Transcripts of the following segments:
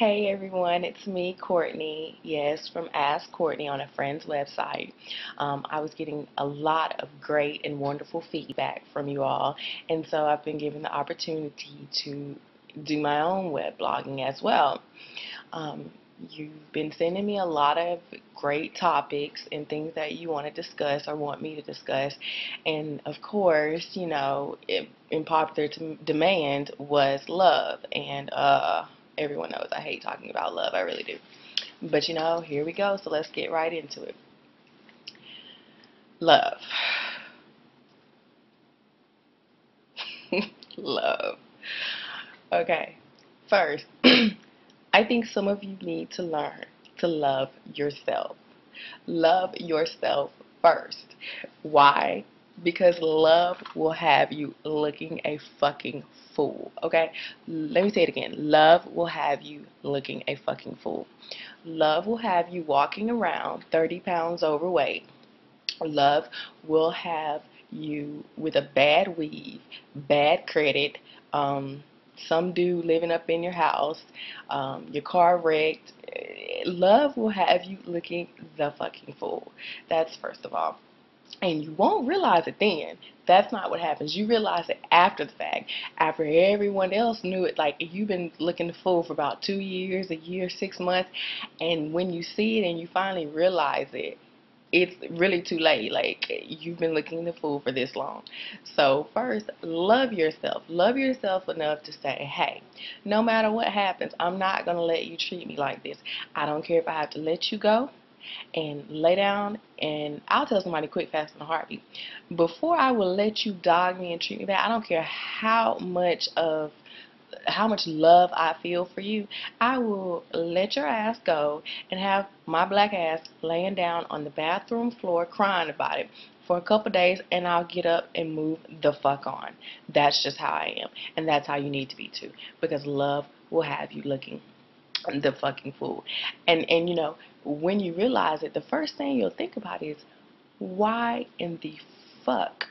Hey everyone, it's me, Courtney. Yes, from Ask Courtney on a friend's website. I was getting a lot of great and wonderful feedback from you all, and so I've been given the opportunity to do my own web blogging as well. Um, you've been sending me a lot of great topics and things that you want to discuss or want me to discuss, and of course, in popular demand was love, and everyone knows I hate talking about love. I really do. But here we go. So let's get right into it. Love. Love. Okay. First, I think some of you need to learn to love yourself. Love yourself first. Why? Because love will have you looking a fucking fool. Okay? Let me say it again. Love will have you looking a fucking fool. Love will have you walking around 30 pounds overweight. Love will have you with a bad weave, bad credit, some dude living up in your house, your car wrecked. Love will have you looking the fucking fool. That's first of all. And you won't realize it then. That's not what happens. You realize it after the fact. After everyone else knew it. Like, you've been looking the fool for about 2 years, a year, 6 months. And when you see it and you finally realize it, it's really too late. Like, you've been looking the fool for this long. So first, love yourself. Love yourself enough to say, hey, no matter what happens, I'm not going to let you treat me like this. I don't care if I have to let you go and lay down, and I'll tell somebody quick, fast, in a heartbeat. Before I will let you dog me and treat me bad, I don't care how much love I feel for you, I will let your ass go and have my black ass laying down on the bathroom floor crying about it for a couple days, and I'll get up and move the fuck on. That's just how I am, and that's how you need to be too, because love will have you looking the fucking fool. And when you realize it, the first thing you'll think about is, why in the fuck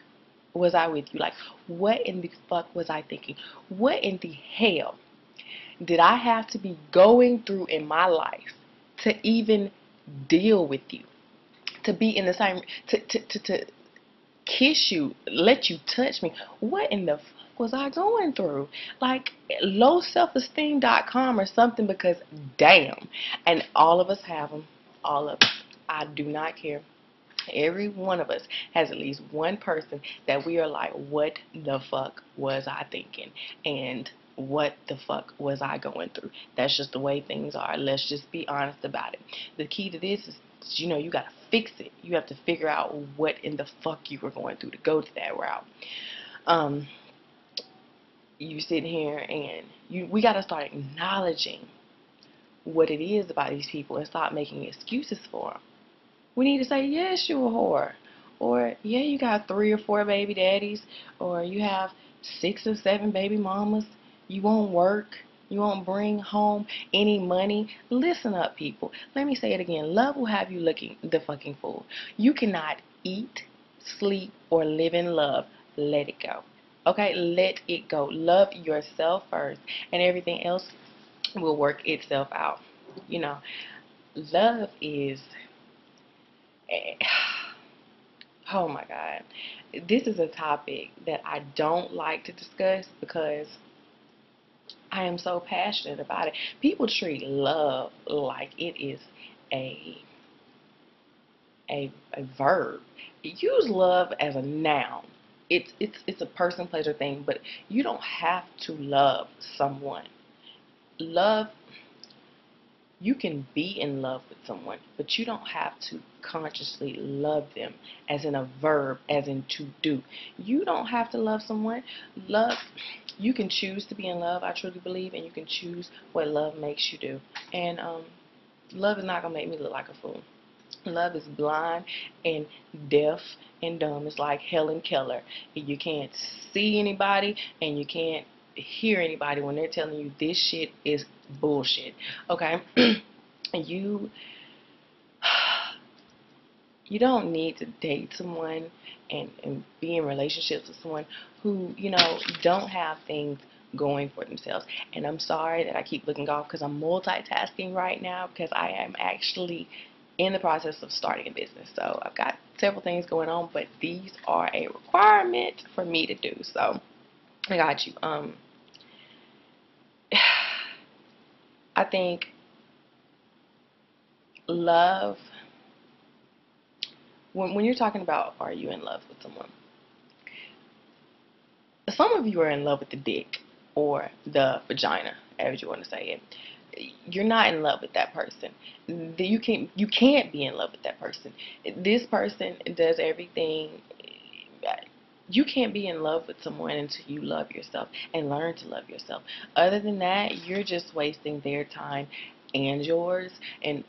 was I with you? Like, what in the fuck was I thinking? What in the hell did I have to be going through in my life to even deal with you? To be in the same, to kiss you, let you touch me. What in the fuck was I going through? Like, lowselfesteem.com or something, because damn. And all of us have them. All of us. I do not care. Every one of us has at least one person that we are like, what the fuck was I thinking? And what the fuck was I going through? That's just the way things are. Let's just be honest about it. The key to this is, you got to fix it. You have to figure out what in the fuck you were going through to go to that route. You sit here and we got to start acknowledging what it is about these people and stop making excuses for them. We need to say, yes, you're a whore. Or, yeah, you got 3 or 4 baby daddies. Or you have 6 or 7 baby mamas. You won't work. You won't bring home any money. Listen up, people. Let me say it again. Love will have you looking the fucking fool. You cannot eat, sleep, or live in love. Let it go. Okay? Let it go. Love yourself first, and everything else will work itself out. Love is... Oh my God. This is a topic that I don't like to discuss because I am so passionate about it. People treat love like it is a a verb. Use love as a noun. It's a person, place, or thing, but you don't have to love someone. Love, you can be in love with someone, but you don't have to consciously love them, as in a verb, as in to do. You don't have to love someone. Love, you can choose to be in love, I truly believe, and you can choose what love makes you do. And love is not going to make me look like a fool. Love is blind and deaf and dumb. It's like Helen Keller. You can't see anybody and you can't hear anybody when they're telling you this shit is bullshit. Okay? you you don't need to date someone and be in relationships with someone who, don't have things going for themselves. And I'm sorry that I keep looking off because I'm multitasking right now because I am actually in the process of starting a business. So I've got several things going on, but these are a requirement for me to do. So I got you. I think love, when you're talking about are you in love with someone, some of you are in love with the dick or the vagina, as you want to say it. You're not in love with that person. You can't be in love with that person. This person does everything. You can't be in love with someone until you love yourself and learn to love yourself. Other than that, you're just wasting their time and yours, and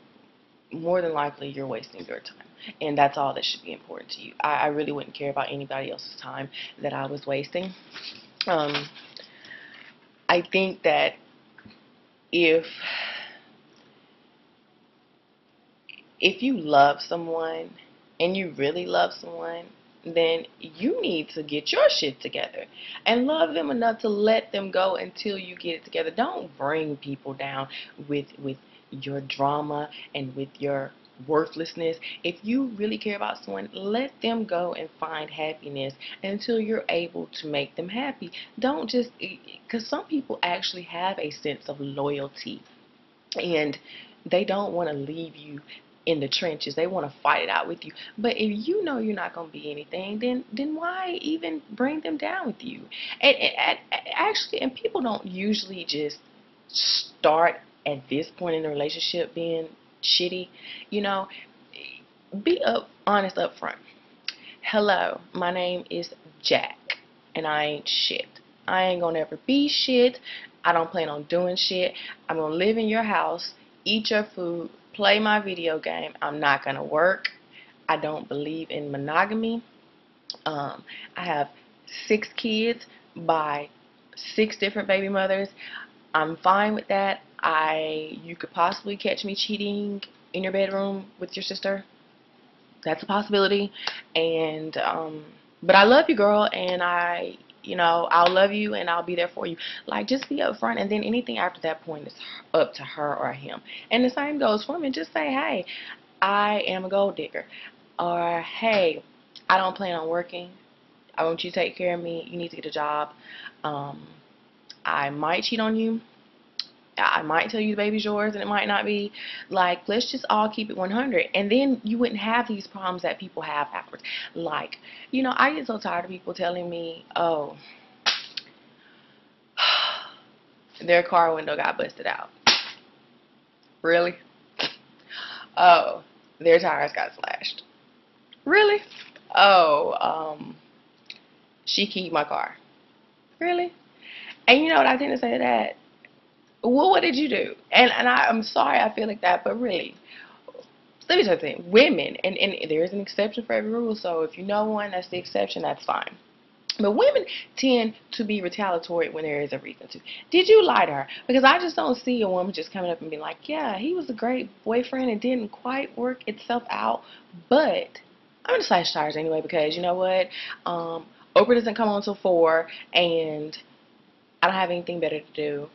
more than likely you're wasting your time. And that's all that should be important to you. I really wouldn't care about anybody else's time that I was wasting. Um, I think that if if you love someone and you really love someone, then you need to get your shit together and love them enough to let them go until you get it together. Don't bring people down with your drama and with your worthlessness. If you really care about someone, let them go and find happiness until you're able to make them happy. Don't just, because some people actually have a sense of loyalty and they don't want to leave you in the trenches. They want to fight it out with you. But if you know you're not going to be anything, then why even bring them down with you? And people don't usually just start at this point in the relationship being shitty. You know, be honest up front. Hello, my name is Jack, and I ain't shit. I ain't gonna ever be shit. I don't plan on doing shit. I'm gonna live in your house, eat your food, play my video game. I'm not gonna work. I don't believe in monogamy. I have 6 kids by 6 different baby mothers. I'm fine with that. You could possibly catch me cheating in your bedroom with your sister. That's a possibility. And but I love you, girl, and I'll love you and I'll be there for you. Like, just be upfront, and then anything after that point is up to her or him. And the same goes for women. Just say, hey, I am a gold digger, or hey, I don't plan on working. I want you to take care of me. You need to get a job. um, I might cheat on you. I might tell you the baby's yours and it might not be. Like, let's just all keep it 100. And then you wouldn't have these problems that people have afterwards. Like, I get so tired of people telling me, oh, their car window got busted out. Really? Oh, their tires got slashed. Really? Oh, she keyed my car. Really? And you know what I tend to say to that? Well, what did you do? And I'm sorry I feel like that, but really, let me tell you something. Women, and there's an exception for every rule, so if you know one, that's the exception, that's fine. But women tend to be retaliatory when there is a reason to. Did you lie to her? Because I just don't see a woman just coming up and being like, yeah, he was a great boyfriend. It didn't quite work itself out, but I'm going to slash tires anyway because you know what? Oprah doesn't come on until 4, and I don't have anything better to do,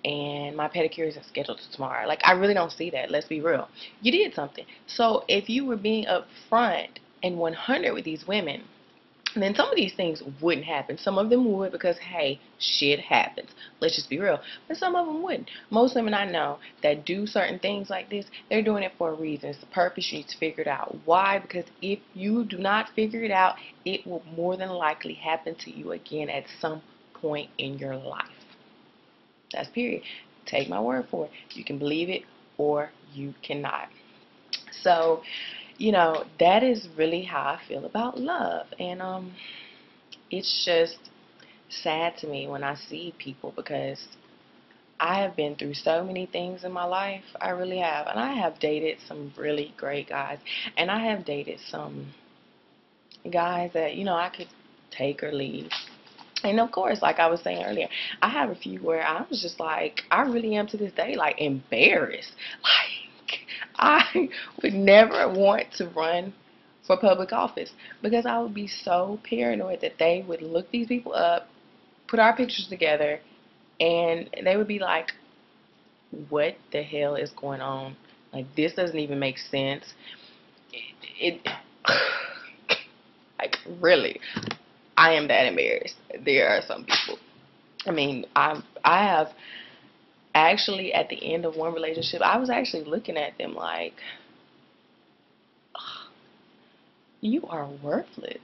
and my pedicure isn't scheduled till tomorrow. Like, I really don't see that. Let's be real. You did something. So if you were being upfront and 100 with these women, then some of these things wouldn't happen. Some of them would because, hey, shit happens. Let's just be real. But some of them wouldn't. Most women I know that do certain things like this, they're doing it for a reason. It's a purpose. You need to figure it out. Why? Because if you do not figure it out, it will more than likely happen to you again at some point in your life. That's period. Take my word for it. You can believe it or you cannot. So, that is really how I feel about love. And it's just sad to me when I see people because I have been through so many things in my life. I really have. And I have dated some really great guys. And I have dated some guys that, I could take or leave. And of course, like I was saying earlier, I have a few where I was just like, I really am to this day, like, embarrassed. Like, I would never want to run for public office because I would be so paranoid that they would look these people up, put our pictures together, And they would be like, what the hell is going on? Like, this doesn't even make sense. It like, really, I am that embarrassed. There are some people. I mean, I have actually, at the end of one relationship, I was actually looking at them like, you are worthless.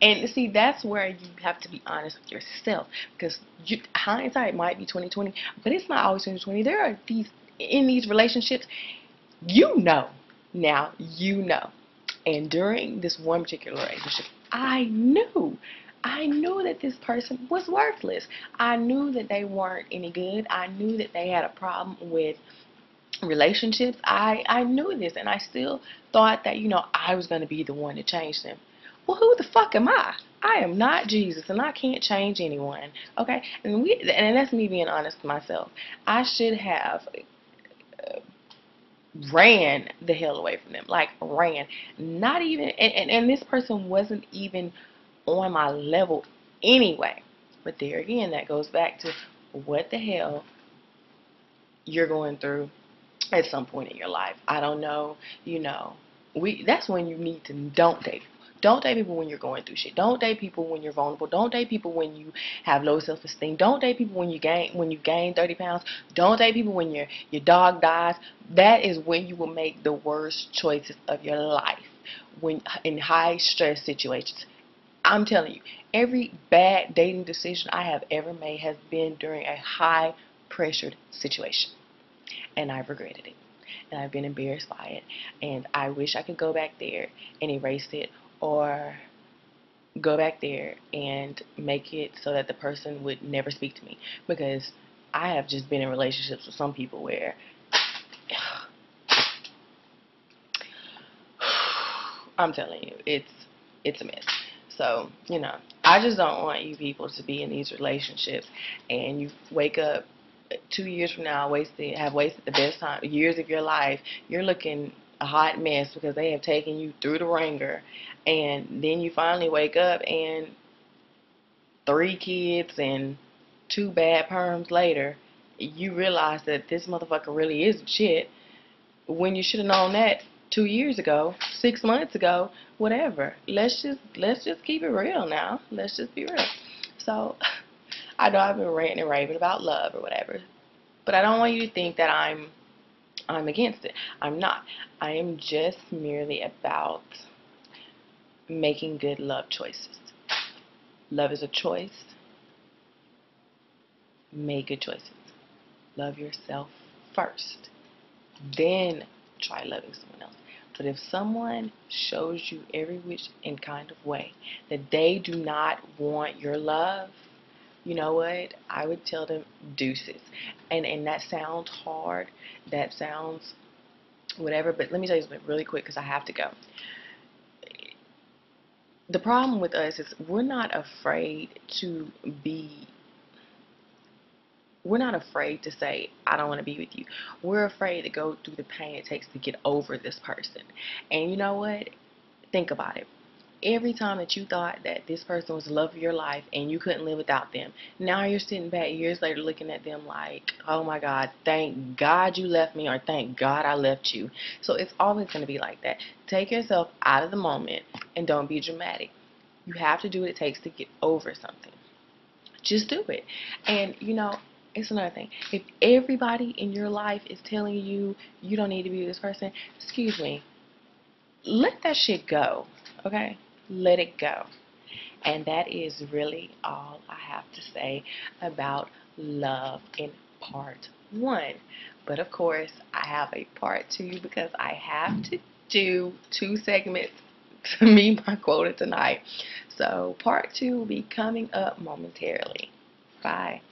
And see, that's where you have to be honest with yourself, because hindsight might be 2020, but it's not always 2020. There are these in these relationships, you know, now you know. And during this one particular relationship, I knew that this person was worthless. I knew that they weren't any good. I knew that they had a problem with relationships. I knew this, and I still thought that, I was going to be the one to change them. Well, who the fuck am I? I am not Jesus, and I can't change anyone. Okay, and that's me being honest with myself. I should have ran the hell away from them, like ran. Not even, and this person wasn't even on my level anyway. But there again, that goes back to what the hell you're going through at some point in your life. I don't know, that's when you need to don't date. Don't date people when you're going through shit. Don't date people when you're vulnerable. Don't date people when you have low self-esteem. Don't date people when you gain 30 pounds. Don't date people when your dog dies. That is when you will make the worst choices of your life, when in high stress situations. I'm telling you, every bad dating decision I have ever made has been during a high pressured situation, and I've regretted it, and I've been embarrassed by it, and I wish I could go back there and erase it, or go back there and make it so that the person would never speak to me, because I have just been in relationships with some people where I'm telling you, it's a mess. So, I just don't want you people to be in these relationships and you wake up 2 years from now have wasted the best time, years of your life. You're looking a hot mess because they have taken you through the ringer, and then you finally wake up and 3 kids and 2 bad perms later, you realize that this motherfucker really is shit, when you should have known that 2 years ago, 6 months ago, whatever. Let's just keep it real now. Let's just be real. So I know I've been ranting and raving about love or whatever, but I don't want you to think that I'm against it. I'm not. I am just merely about making good love choices. Love is a choice. Make good choices. Love yourself first. Then try loving someone else. But if someone shows you every which and kind of way that they do not want your love, you know what? I would tell them deuces. And that sounds hard. That sounds whatever. But let me tell you something really quick because I have to go. The problem with us is we're not afraid to say, I don't want to be with you. We're afraid to go through the pain it takes to get over this person. And you know what? Think about it. Every time that you thought that this person was the love of your life and you couldn't live without them, now you're sitting back years later looking at them like, oh my God, thank God you left me, or thank God I left you. So it's always going to be like that. Take yourself out of the moment and don't be dramatic. You have to do what it takes to get over something. Just do it. And it's another thing. If everybody in your life is telling you you don't need to be with this person, excuse me, let that shit go. Okay? Let it go. And that is really all I have to say about love in part 1. But of course, I have a part 2 because I have to do 2 segments to meet my quota tonight. So part 2 will be coming up momentarily. Bye.